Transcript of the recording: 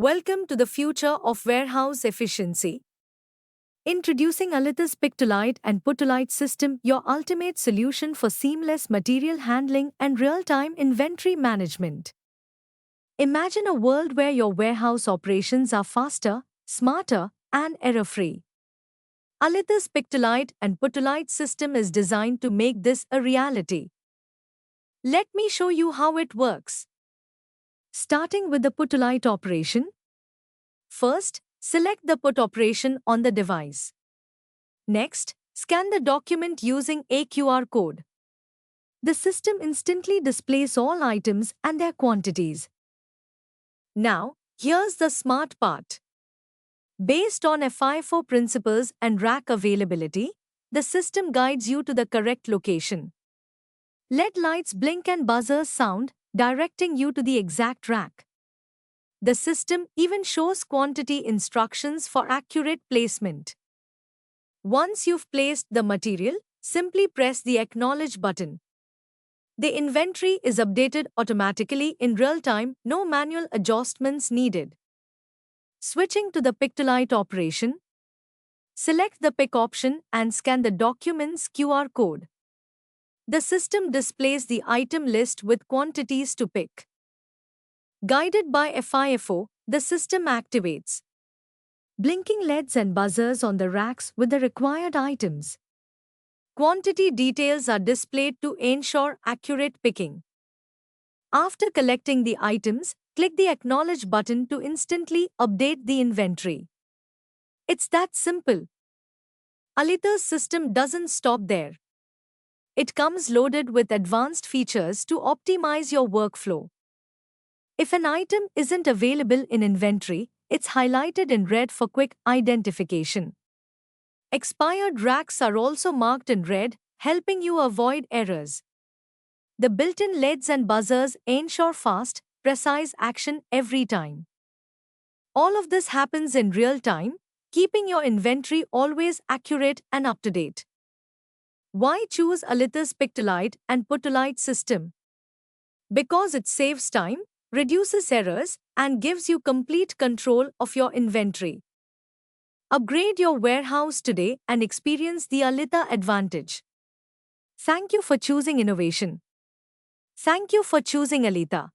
Welcome to the future of warehouse efficiency. Introducing Alithya's Pictolite and Putolite system, your ultimate solution for seamless material handling and real-time inventory management. Imagine a world where your warehouse operations are faster, smarter, and error-free. Alithya's Pictolite and Putolite system is designed to make this a reality. Let me show you how it works. Starting with the Putolite operation. First, select the put operation on the device. Next, scan the document using a QR code. The system instantly displays all items and their quantities. Now, here's the smart part. Based on FIFO principles and rack availability, the system guides you to the correct location. LED lights blink and buzzers sound, directing you to the exact rack. The system even shows quantity instructions for accurate placement. Once you've placed the material, simply press the Acknowledge button. The inventory is updated automatically in real time, no manual adjustments needed. Switching to the Pictolite operation, select the Pick option and scan the document's QR code. The system displays the item list with quantities to pick. Guided by FIFO, the system activates blinking LEDs and buzzers on the racks with the required items. Quantity details are displayed to ensure accurate picking. After collecting the items, click the Acknowledge button to instantly update the inventory. It's that simple. Alithya's system doesn't stop there. It comes loaded with advanced features to optimize your workflow. If an item isn't available in inventory, it's highlighted in red for quick identification. Expired racks are also marked in red, helping you avoid errors. The built-in LEDs and buzzers ensure fast, precise action every time. All of this happens in real time, keeping your inventory always accurate and up-to-date. Why choose Alithya's Pictolite and Putolite system? Because it saves time, reduces errors, and gives you complete control of your inventory. Upgrade your warehouse today and experience the Alithya advantage. Thank you for choosing innovation. Thank you for choosing Alithya.